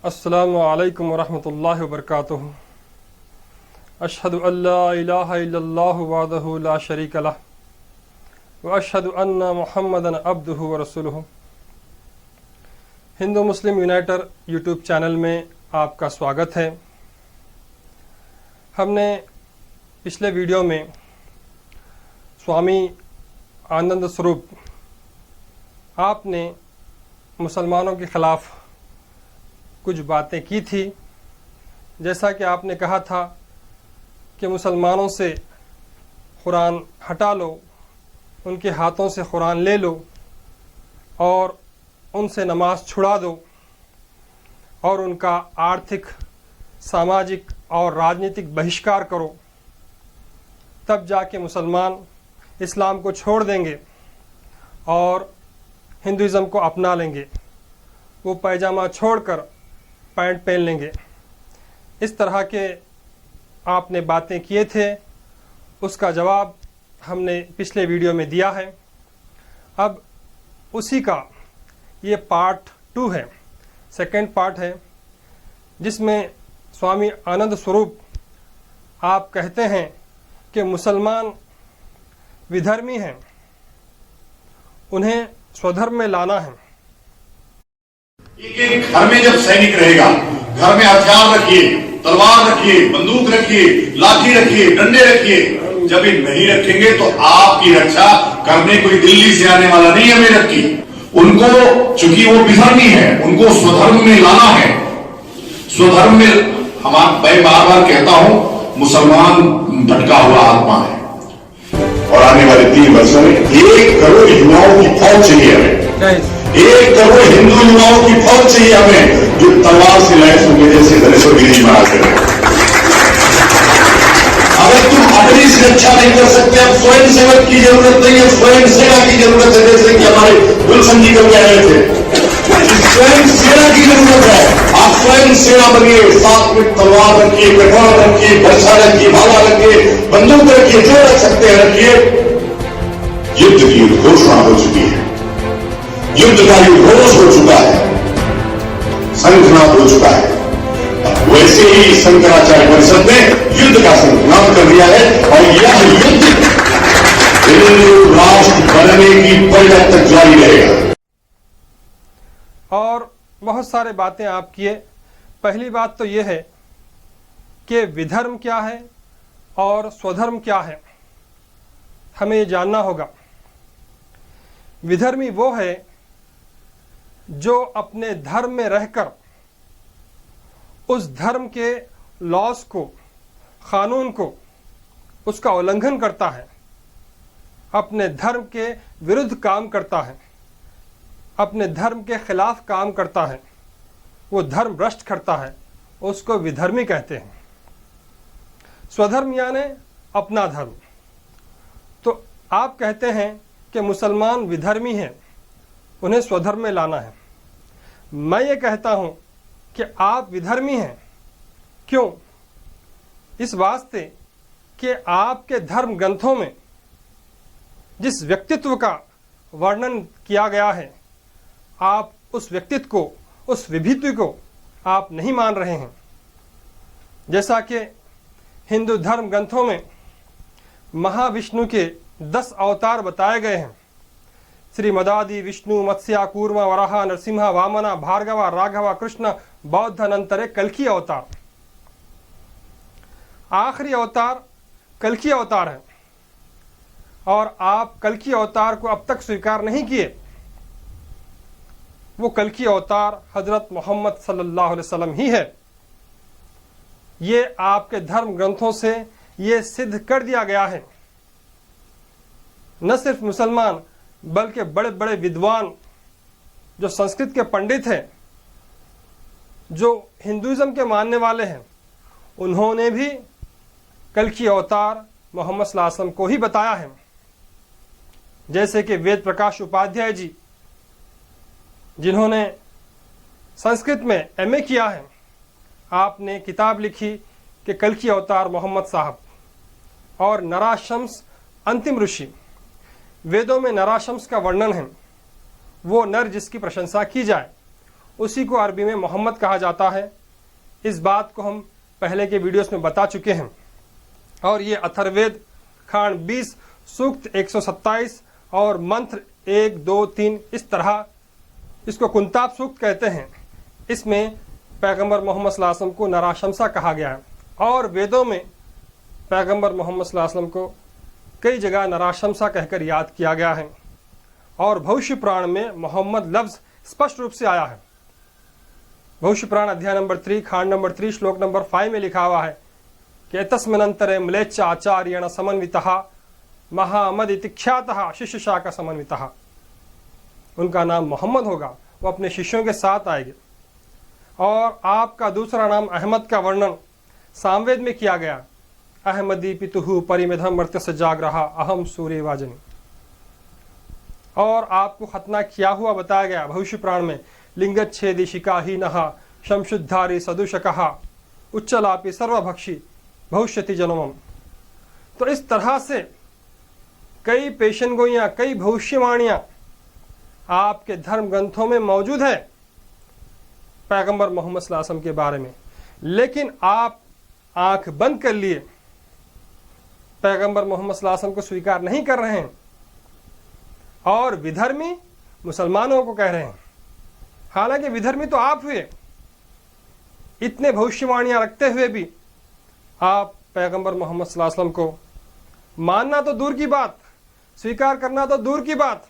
अस्सलामु अलैकुम वरहमतुल्लाहि वबरकातुहू। अशहदु अल्ला इलाहा इल्लल्लाहु वहदहु ला शरीका लह व अशहदु अन्ना मुहम्मदन अब्दुहु व रसूलुहु। हिंदू मुस्लिम यूनाइटर यूट्यूब चैनल में आपका स्वागत है। हमने पिछले वीडियो में स्वामी आनंद स्वरूप आपने मुसलमानों के ख़िलाफ़ कुछ बातें की थी। जैसा कि आपने कहा था कि मुसलमानों से कुरान हटा लो, उनके हाथों से कुरान ले लो और उनसे नमाज छुड़ा दो और उनका आर्थिक, सामाजिक और राजनीतिक बहिष्कार करो, तब जाके मुसलमान इस्लाम को छोड़ देंगे और हिंदुइज़्म को अपना लेंगे। वो पैजामा छोड़कर पैंट पहन लेंगे। इस तरह के आपने बातें किए थे, उसका जवाब हमने पिछले वीडियो में दिया है। अब उसी का ये पार्ट 2 है, सेकंड पार्ट है, जिसमें स्वामी आनंद स्वरूप आप कहते हैं कि मुसलमान विधर्मी हैं, उन्हें स्वधर्म में लाना है। एक घर में जब सैनिक रहेगा, घर में हथियार रखिए, तलवार रखिए, बंदूक रखिए, लाठी रखिए, डंडे रखिए। जब ये नहीं रखेंगे तो आपकी रक्षा करने कोई दिल्ली से आने वाला नहीं है मेरठ की। उनको, चूंकि वो विधर्मी है, उनको स्वधर्म में लाना है। स्वधर्म में मैं बार बार कहता हूं, मुसलमान भटका हुआ आत्मा है और आने वाले 3 वर्षों में 1 करोड़ युवाओं की फौज चाहिए हमें। 1 करोड़ हिंदू युवाओं की फौज चाहिए हमें, जो तलवार से लैस होंगे, जैसे धनेश्वर गिरी महाराज करें। अगर तुम अपनी सुरक्षा नहीं कर सकते, अब स्वयं सेवक की जरूरत नहीं है, स्वयं सेना की जरूरत है। जैसे कि हमारे गुलशन जी करके आए थे, स्वयं सेना की जरूरत है। आप स्वयं सेना बनिए, साथ में तलवार रखिए, कठोर रखिए, बरसा रखिए, भाला रखिए, बंदूक रखिए, जो रख सकते हैं रखिए। युद्ध की घोषणा हो चुकी है, युद्ध का युद्धघोष हो चुका है, शंखनाद हो चुका है। वैसे ही शंकराचार्य परिषद ने युद्ध का शंखनाद कर दिया है और यह युद्ध हिंदू राष्ट्र बनने की परिणत तक जारी रहेगा। और बहुत सारे बातें आप किए। पहली बात तो यह है कि विधर्म क्या है और स्वधर्म क्या है, हमें ये जानना होगा। विधर्मी वो है जो अपने धर्म में रहकर उस धर्म के लॉस को, कानून को, उसका उल्लंघन करता है, अपने धर्म के विरुद्ध काम करता है, अपने धर्म के खिलाफ काम करता है, वो धर्म भ्रष्ट करता है, उसको विधर्मी कहते हैं। स्वधर्म यानी अपना धर्म। तो आप कहते हैं कि मुसलमान विधर्मी हैं, उन्हें स्वधर्म में लाना है। मैं ये कहता हूं कि आप विधर्मी हैं। क्यों? इस वास्ते कि आपके धर्म ग्रंथों में जिस व्यक्तित्व का वर्णन किया गया है, आप उस व्यक्तित्व को, उस विभूति को आप नहीं मान रहे हैं। जैसा कि हिंदू धर्म ग्रंथों में महाविष्णु के 10 अवतार बताए गए हैं। श्री मदादि विष्णु मत्स्या कूर्मा वराह नरसिम्हा वामना भार्गवा राघवा कृष्ण बौद्ध अनंतरे कल्कि अवतार। आखिरी अवतार कल्कि अवतार है और आप कल्कि अवतार को अब तक स्वीकार नहीं किए। वो कल्कि अवतार हजरत मोहम्मद सल्लल्लाहु अलैहि वसल्लम ही है। ये आपके धर्म ग्रंथों से ये सिद्ध कर दिया गया है। न सिर्फ मुसलमान बल्कि बड़े बड़े विद्वान जो संस्कृत के पंडित हैं, जो हिंदुइज्म के मानने वाले हैं, उन्होंने भी कल्कि अवतार मोहम्मद सल्लल्लाहु अलैहि वसल्लम को ही बताया है। जैसे कि वेद प्रकाश उपाध्याय जी, जिन्होंने संस्कृत में MA किया है, आपने किताब लिखी कि कल्कि अवतार मोहम्मद साहब। और नराशम्स अंतिम ऋषि, वेदों में नराशम्स का वर्णन है, वो नर जिसकी प्रशंसा की जाए, उसी को अरबी में मोहम्मद कहा जाता है। इस बात को हम पहले के वीडियोस में बता चुके हैं। और ये अथर्ववेद खंड 20 सूक्त 127 और मंत्र 1, 2, 3 इस तरह, इसको कुंताब सूक्त कहते हैं। इसमें पैगंबर मोहम्मद सल्लल्लाहु अलैहि वसल्लम को नराशंसा कहा गया है। और वेदों में पैगंबर मोहम्मद सल्लल्लाहु अलैहि वसल्लम को कई जगह नराशंसा कहकर याद किया गया है। और भविष्य पुराण में मोहम्मद लफ्ज स्पष्ट रूप से आया है। भविष्य पुराण अध्याय नंबर 3 खंड नंबर 3 श्लोक नंबर 5 में लिखा हुआ है कि तस्मिनंतरे म्लेच्छ आचार्येण समन्वितः महामदिति ख्यातः शिष्य शाखा समन्वितः। उनका नाम मोहम्मद होगा, वो अपने शिष्यों के साथ आएंगे। और आपका दूसरा नाम अहमद का वर्णन सामवेद में किया गया, अहमदी पितुहु परिमिधम मर्त्य जाग्रहा अहम सूर्य वाजनी। और आपको खतना किया हुआ बताया गया भविष्य पुराण में, लिंगच्छेदी शिकाहीनः शमशुद्धारी सदुषकः उच्चलापि सर्वभक्षी भविष्यति जनमम। तो इस तरह से कई पेशनगोइयां, कई भविष्यवाणियां आपके धर्म ग्रंथों में मौजूद है पैगंबर मोहम्मद सल्लल्लाहु अलैहि वसल्लम के बारे में। लेकिन आप आंख बंद कर लिए, पैगंबर मोहम्मद सल्लल्लाहु अलैहि वसल्लम को स्वीकार नहीं कर रहे हैं और विधर्मी मुसलमानों को कह रहे हैं। हालांकि विधर्मी तो आप हुए, इतने भविष्यवाणियां रखते हुए भी आप पैगंबर मोहम्मद सल्लल्लाहु अलैहि वसल्लम को मानना तो दूर की बात, स्वीकार करना तो दूर की बात,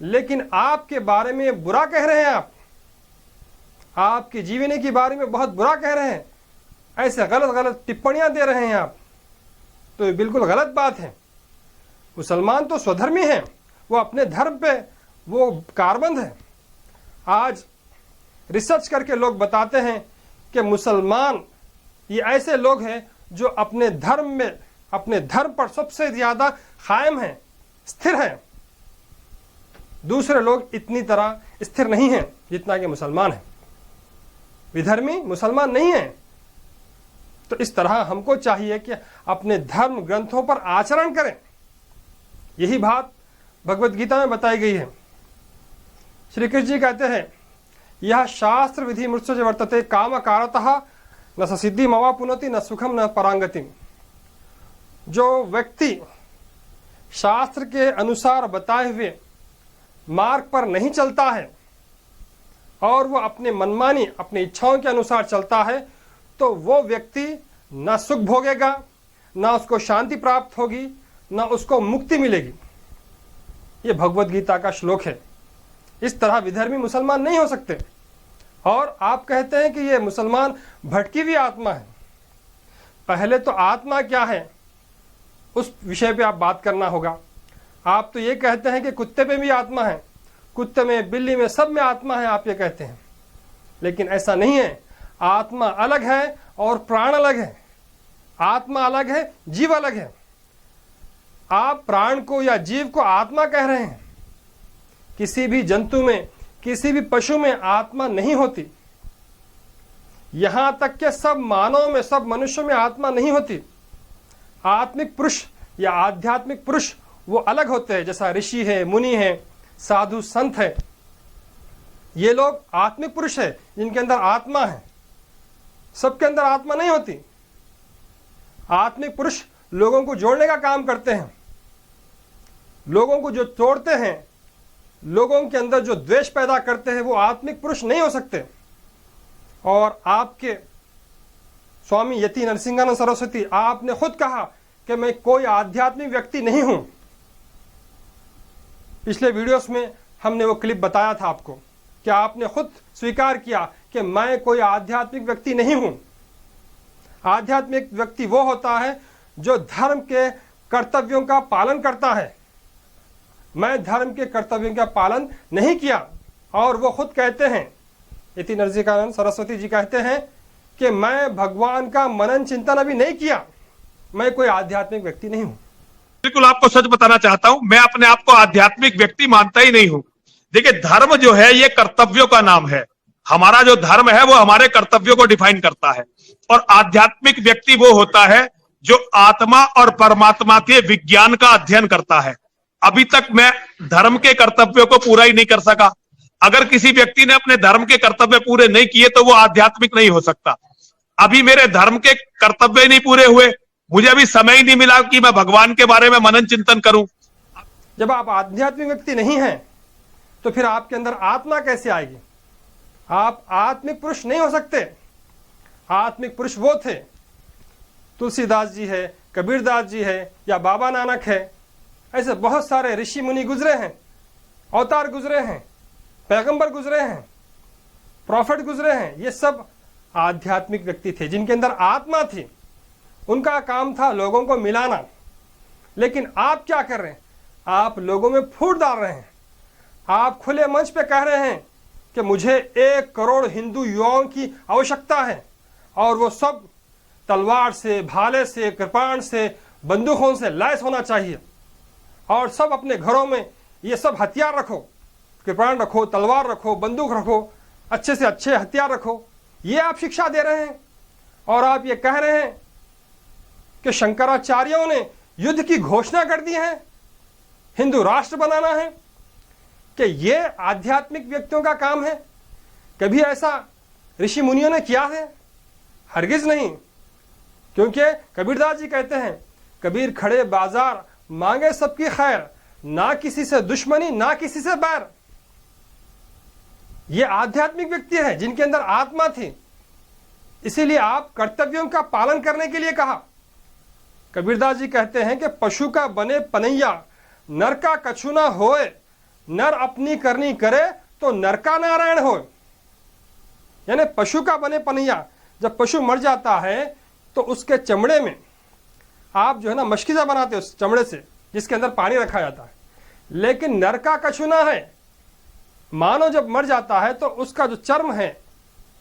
लेकिन आपके बारे में बुरा कह रहे हैं। आप आपकी जीवनी के बारे में बहुत बुरा कह रहे हैं, ऐसे गलत गलत टिप्पणियां दे रहे हैं आप, तो ये बिल्कुल गलत बात है। मुसलमान तो स्वधर्मी हैं, वो अपने धर्म पे वो कारबंद है। आज रिसर्च करके लोग बताते हैं कि मुसलमान ये ऐसे लोग हैं जो अपने धर्म में, अपने धर्म पर सबसे ज्यादा कायम हैं, स्थिर हैं। दूसरे लोग इतनी तरह स्थिर नहीं हैं जितना कि मुसलमान हैं। विधर्मी मुसलमान नहीं है। तो इस तरह हमको चाहिए कि अपने धर्म ग्रंथों पर आचरण करें। यही बात भगवत गीता में बताई गई है। श्री कृष्ण जी कहते हैं, यह शास्त्र विधि मृत्सु वर्तते काम कारतः न स सिद्धि मवा पुनति न सुखम न परांगति। जो व्यक्ति शास्त्र के अनुसार बताए हुए मार्ग पर नहीं चलता है और वो अपने मनमानी, अपनी इच्छाओं के अनुसार चलता है, तो वो व्यक्ति न सुख भोगेगा, न उसको शांति प्राप्त होगी, न उसको मुक्ति मिलेगी। ये भगवत गीता का श्लोक है। इस तरह विधर्मी मुसलमान नहीं हो सकते। और आप कहते हैं कि ये मुसलमान भटकी हुई आत्मा है। पहले तो आत्मा क्या है उस विषय पे आप बात करना होगा। आप तो ये कहते हैं कि कुत्ते पे भी आत्मा है, कुत्ते में, बिल्ली में, सब में आत्मा है, आप ये कहते हैं। लेकिन ऐसा नहीं है। आत्मा अलग है और प्राण अलग है। आत्मा अलग है, जीव अलग है। आप प्राण को या जीव को आत्मा कह रहे हैं। किसी भी जंतु में, किसी भी पशु में आत्मा नहीं होती। यहां तक कि सब मानव में, सब मनुष्यों में आत्मा नहीं होती। आत्मिक पुरुष या आध्यात्मिक पुरुष वो अलग होते हैं, जैसा ऋषि है, मुनि है, साधु संत है। ये लोग आत्मिक पुरुष है जिनके अंदर आत्मा है। सबके अंदर आत्मा नहीं होती। आत्मिक पुरुष लोगों को जोड़ने का काम करते हैं। लोगों को जो तोड़ते हैं, लोगों के अंदर जो द्वेष पैदा करते हैं, वो आत्मिक पुरुष नहीं हो सकते। और आपके स्वामी यति नरसिंहानंद सरस्वती, आपने खुद कहा कि मैं कोई आध्यात्मिक व्यक्ति नहीं हूं। पिछले वीडियोस में हमने वो क्लिप बताया था आपको कि आपने खुद स्वीकार किया कि मैं कोई आध्यात्मिक व्यक्ति नहीं हूं। आध्यात्मिक व्यक्ति वो होता है जो धर्म के कर्तव्यों का पालन करता है। मैं धर्म के कर्तव्यों का पालन नहीं किया। और वो खुद कहते हैं, यति नरसिंहानंद सरस्वती जी कहते हैं कि मैं भगवान का मनन चिंतन अभी नहीं किया, मैं कोई आध्यात्मिक व्यक्ति नहीं हूं। बिल्कुल आपको सच बताना चाहता हूं, मैं अपने आप को आध्यात्मिक व्यक्ति मानता ही नहीं हूं। देखिए, धर्म जो है ये कर्तव्यों का नाम है। हमारा जो धर्म है वो हमारे कर्तव्यों को डिफाइन करता है। और आध्यात्मिक व्यक्ति वो होता है जो आत्मा और परमात्मा के विज्ञान का अध्ययन करता है। अभी तक मैं धर्म के कर्तव्यों को पूरा ही नहीं कर सका। अगर किसी व्यक्ति ने अपने धर्म के कर्तव्य पूरे नहीं किए तो वो आध्यात्मिक नहीं हो सकता। अभी मेरे धर्म के कर्तव्य ही नहीं पूरे हुए, मुझे अभी समय ही नहीं मिला कि मैं भगवान के बारे में मनन चिंतन करूं। जब आप आध्यात्मिक व्यक्ति नहीं हैं तो फिर आपके अंदर आत्मा कैसे आएगी? आप आत्मिक पुरुष नहीं हो सकते। आत्मिक पुरुष वो थे, तुलसीदास जी है, कबीरदास जी है, या बाबा नानक है। ऐसे बहुत सारे ऋषि मुनि गुजरे हैं, अवतार गुजरे हैं, पैगंबर गुजरे हैं, प्रॉफिट गुजरे हैं। ये सब आध्यात्मिक व्यक्ति थे जिनके अंदर आत्मा थी। उनका काम था लोगों को मिलाना। लेकिन आप क्या कर रहे हैं? आप लोगों में फूट डाल रहे हैं। आप खुले मंच पे कह रहे हैं कि मुझे 1 करोड़ हिंदू युवाओं की आवश्यकता है और वो सब तलवार से, भाले से, कृपाण से, बंदूकों से लैस होना चाहिए और सब अपने घरों में ये सब हथियार रखो, कृपाण रखो, तलवार रखो, बंदूक रखो, अच्छे से अच्छे हथियार रखो। ये आप शिक्षा दे रहे हैं और आप ये कह रहे हैं कि शंकराचार्यों ने युद्ध की घोषणा कर दी है, हिंदू राष्ट्र बनाना है। कि ये आध्यात्मिक व्यक्तियों का काम है? कभी ऐसा ऋषि मुनियों ने किया है? हरगिज नहीं। क्योंकि कबीरदास जी कहते हैं, कबीर खड़े बाजार मांगे सबकी खैर, ना किसी से दुश्मनी ना किसी से बैर। ये आध्यात्मिक व्यक्ति है जिनके अंदर आत्मा थी। इसीलिए आप कर्तव्यों का पालन करने के लिए कहा। कबीरदास जी कहते हैं कि पशु का बने पनैया, नर का कछु ना होए, नर अपनी करनी करे तो नर का नारायण हो। यानी पशु का बने पनैया, जब पशु मर जाता है तो उसके चमड़े में आप जो है ना मशकीजा बनाते हो, उस चमड़े से जिसके अंदर पानी रखा जाता है। लेकिन नर का कछु ना है। मानव जब मर जाता है तो उसका जो चर्म है,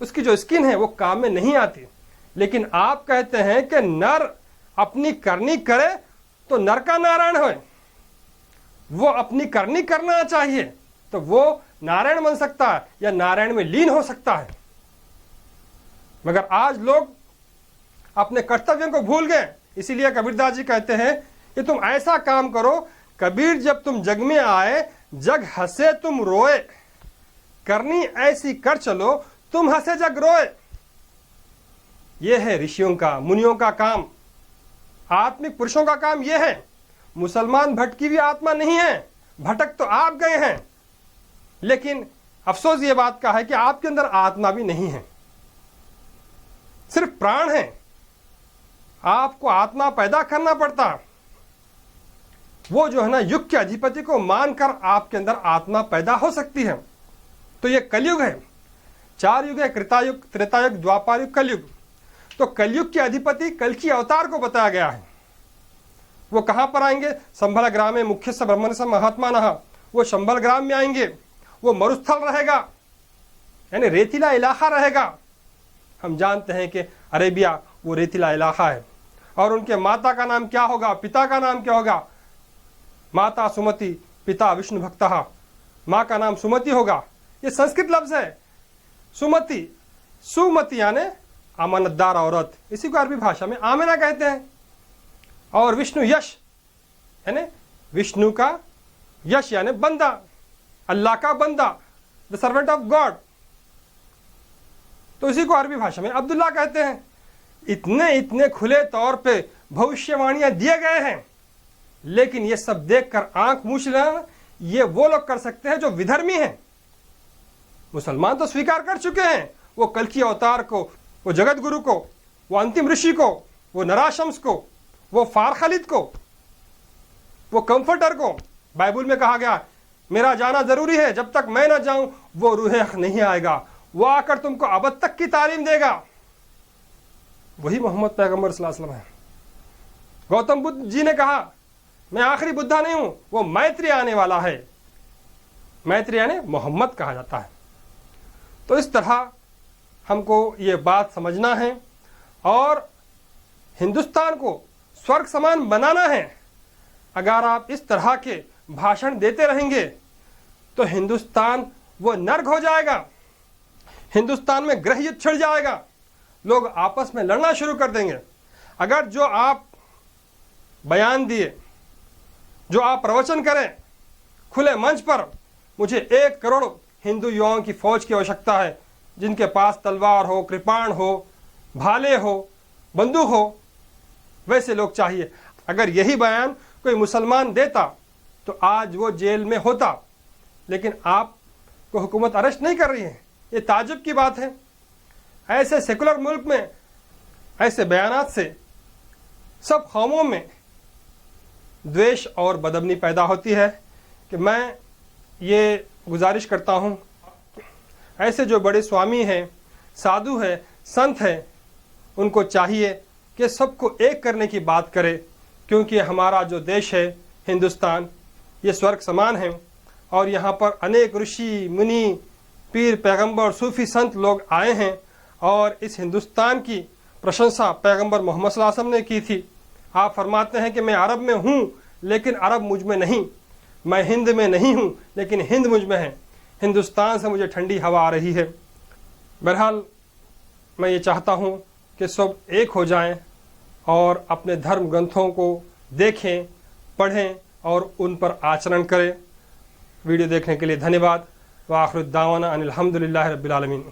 उसकी जो स्किन है, वो काम में नहीं आती। लेकिन आप कहते हैं कि नर अपनी करनी करे तो नर का नारायण हो। वो अपनी करनी करना चाहिए तो वो नारायण बन सकता है या नारायण में लीन हो सकता है। मगर आज लोग अपने कर्तव्यों को भूल गए। इसीलिए कबीरदास जी कहते हैं कि तुम ऐसा काम करो, कबीर जब तुम जग में आए, जग हंसे तुम रोए, करनी ऐसी कर चलो तुम हंसे जग रोए। यह है ऋषियों का, मुनियों का काम, आत्मिक पुरुषों का काम यह है। मुसलमान भटकी हुई आत्मा नहीं है, भटक तो आप गए हैं, लेकिन अफसोस ये बात का है कि आपके अंदर आत्मा भी नहीं है, सिर्फ प्राण है। आपको आत्मा पैदा करना पड़ता। वो जो है ना, युग के अधिपति को मानकर आपके अंदर आत्मा पैदा हो सकती है। तो ये कलयुग है, 4 युग है, कृतायुग, त्रेतायुग, द्वापर युग, कलयुग। तो कलयुग के अधिपति कल की अवतार को बताया गया है। वो कहां पर आएंगे? संभल ग्राम में मुख्य से ब्रह्मण से महात्मा नहा। वो संभल ग्राम में आएंगे। वो मरुस्थल रहेगा, यानी रेतीला इलाका रहेगा। हम जानते हैं कि अरेबिया वो रेतीला इलाका है। और उनके माता का नाम क्या होगा, पिता का नाम क्या होगा? माता सुमति, पिता विष्णु भक्तः। माँ का नाम सुमति होगा। ये संस्कृत लफ्ज है सुमति। सुमति यानी अमानतदार औरत, इसी को अरबी भाषा में आमिना कहते हैं। और विष्णु यश यानी विष्णु का यश यानी बंदा, अल्लाह का बंदा, द सर्वेंट ऑफ गॉड। तो इसी को अरबी भाषा में अब्दुल्ला कहते हैं। इतने इतने खुले तौर पे भविष्यवाणियां दिए गए हैं, लेकिन ये सब देखकर आंख मूछ लेना ये वो लोग कर सकते हैं जो विधर्मी हैं। मुसलमान तो स्वीकार कर चुके हैं वो कल की अवतार को, वो जगत गुरु को, वो अंतिम ऋषि को, वो नराशम्स को, वो फार खालिद को, वो कंफर्टर को। बाइबल में कहा गया मेरा जाना जरूरी है, जब तक मैं ना जाऊं वो रूह हक नहीं आएगा, वो आकर तुमको अबद तक की तालीम देगा। वही मोहम्मद पैगंबर सल्लल्लाहु अलैहि वसल्लम है। गौतम बुद्ध जी ने कहा मैं आखिरी बुद्धा नहीं हूं, वो मैत्री आने वाला है। मैत्री यानी मोहम्मद कहा जाता है। तो इस तरह हमको ये बात समझना है और हिंदुस्तान को स्वर्ग समान बनाना है। अगर आप इस तरह के भाषण देते रहेंगे तो हिंदुस्तान वो नर्क हो जाएगा। हिंदुस्तान में गृह युद्ध छिड़ जाएगा, लोग आपस में लड़ना शुरू कर देंगे। अगर जो आप बयान दिए, जो आप प्रवचन करें खुले मंच पर, मुझे 1 करोड़ हिंदू युवाओं की फौज की आवश्यकता है, जिनके पास तलवार हो, कृपाण हो, भाले हो, बंदूक हो, वैसे लोग चाहिए। अगर यही बयान कोई मुसलमान देता तो आज वो जेल में होता, लेकिन आपको हुकूमत अरेस्ट नहीं कर रही है। ये ताज्जुब की बात है। ऐसे सेकुलर मुल्क में ऐसे बयानात से सब कौमों में द्वेष और बदअमनी पैदा होती है। कि मैं ये गुजारिश करता हूँ, ऐसे जो बड़े स्वामी हैं, साधु हैं, संत हैं, उनको चाहिए कि सबको एक करने की बात करे, क्योंकि हमारा जो देश है हिंदुस्तान, ये स्वर्ग समान है और यहाँ पर अनेक ऋषि मुनि, पीर, पैगंबर, सूफी संत लोग आए हैं और इस हिंदुस्तान की प्रशंसा पैगंबर मोहम्मद सल्लल्लाहु अलैहि वसल्लम ने की थी। आप फरमाते हैं कि मैं अरब में हूँ लेकिन अरब मुझ में नहीं, मैं हिंद में नहीं हूँ लेकिन हिंद मुझ में है, हिंदुस्तान से मुझे ठंडी हवा आ रही है। बहरहाल मैं ये चाहता हूँ कि सब एक हो जाएं और अपने धर्म ग्रंथों को देखें, पढ़ें और उन पर आचरण करें। वीडियो देखने के लिए धन्यवाद। व आखिर दावाना अनिल हम्दुलिल्लाहि रब्बिल आलमीन।